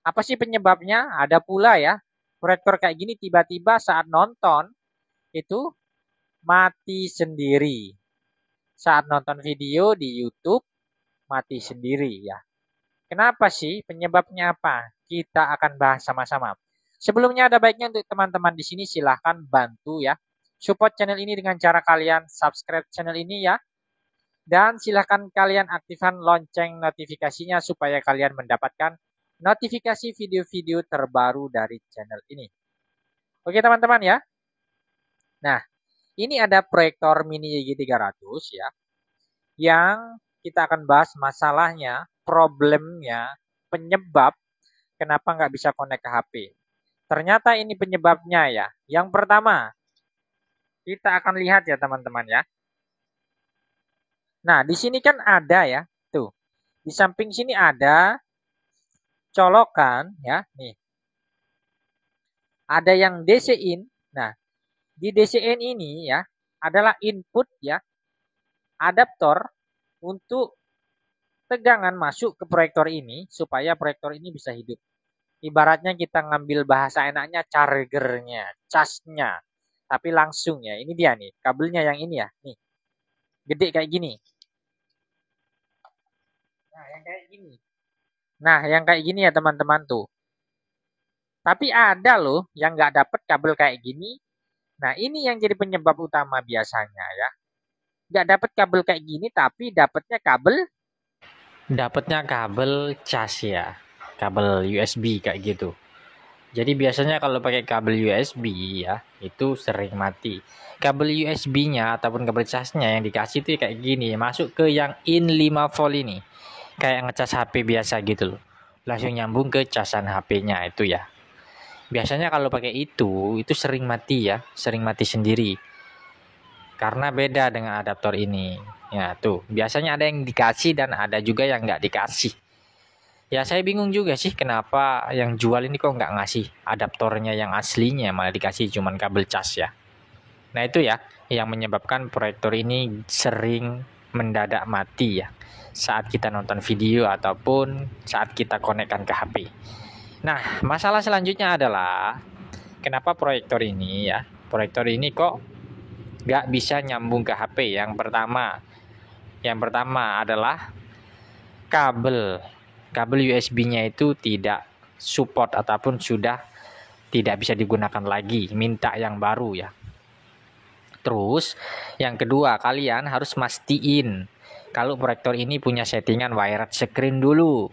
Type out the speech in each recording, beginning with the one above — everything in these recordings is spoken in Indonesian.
Apa sih penyebabnya? Ada pula ya, proyektor kayak gini tiba-tiba saat nonton itu mati sendiri. Saat nonton video di YouTube mati sendiri ya. Kenapa sih? Penyebabnya apa? Kita akan bahas sama-sama. Sebelumnya ada baiknya untuk teman-teman di sini silahkan bantu ya. Support channel ini dengan cara kalian subscribe channel ini ya. Dan silahkan kalian aktifkan lonceng notifikasinya supaya kalian mendapatkan notifikasi video-video terbaru dari channel ini. Oke teman-teman ya. Nah, ini ada proyektor mini YG300 ya. Yang kita akan bahas masalahnya, problemnya, penyebab kenapa nggak bisa connect ke HP. Ternyata ini penyebabnya ya. Yang pertama, kita akan lihat ya teman-teman ya. Nah, di sini kan ada ya. Tuh, di samping sini ada colokan ya. Nih, ada yang DC in. Nah, di DC in ini ya adalah input ya, adaptor untuk tegangan masuk ke proyektor ini supaya proyektor ini bisa hidup. Ibaratnya kita ngambil bahasa enaknya chargernya, casnya. Tapi langsung ya, ini dia nih, kabelnya yang ini ya, nih. Gede kayak gini. Nah, yang kayak gini. Nah, yang kayak gini ya teman-teman tuh. Tapi ada loh yang nggak dapet kabel kayak gini. Nah, ini yang jadi penyebab utama biasanya ya. Nggak dapet kabel kayak gini, tapi dapetnya kabel cas ya. Kabel USB kayak gitu. Jadi biasanya kalau pakai kabel USB ya, itu sering mati. Kabel USB-nya ataupun kabel casnya yang dikasih tuh kayak gini, masuk ke yang in 5 volt ini. Kayak ngecas HP biasa gitu loh. Langsung nyambung ke casan HP-nya itu ya. Biasanya kalau pakai itu sering mati ya, sering mati sendiri. Karena beda dengan adaptor ini. Ya tuh, biasanya ada yang dikasih dan ada juga yang nggak dikasih. Ya saya bingung juga sih kenapa yang jual ini kok nggak ngasih adaptornya yang aslinya, malah dikasih cuman kabel cas ya. Nah itu ya yang menyebabkan proyektor ini sering mendadak mati ya saat kita nonton video ataupun saat kita konekkan ke HP. Nah masalah selanjutnya adalah kenapa proyektor ini kok nggak bisa nyambung ke HP. Yang pertama adalah kabel USB-nya itu tidak support ataupun sudah tidak bisa digunakan lagi, minta yang baru ya. Terus yang kedua, kalian harus mastiin kalau proyektor ini punya settingan wired screen dulu.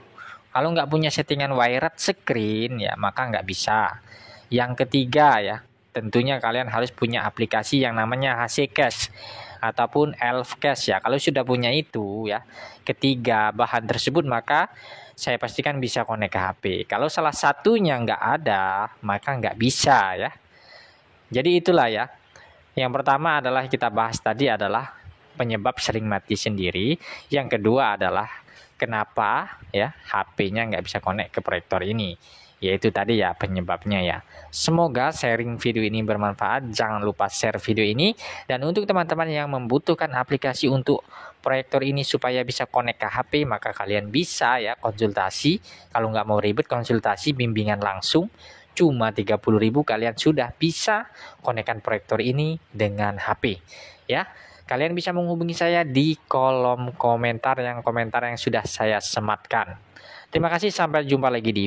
Kalau nggak punya settingan wired screen ya maka nggak bisa. Yang ketiga ya, tentunya kalian harus punya aplikasi yang namanya HC Cache ataupun Elf Cache ya. Kalau sudah punya itu ya, ketiga bahan tersebut maka saya pastikan bisa connect ke HP. Kalau salah satunya nggak ada, maka nggak bisa ya. Jadi itulah ya. Yang pertama adalah kita bahas tadi adalah penyebab sering mati sendiri. Yang kedua adalah kenapa ya HP-nya nggak bisa connect ke proyektor ini. Yaitu tadi ya penyebabnya ya. Semoga sharing video ini bermanfaat. Jangan lupa share video ini. Dan untuk teman-teman yang membutuhkan aplikasi untuk proyektor ini supaya bisa connect ke HP, maka kalian bisa ya konsultasi. Kalau nggak mau ribet, konsultasi bimbingan langsung. Cuma 30.000 kalian sudah bisa konekkan proyektor ini dengan HP ya. Kalian bisa menghubungi saya di kolom komentar yang sudah saya sematkan. Terima kasih, sampai jumpa lagi di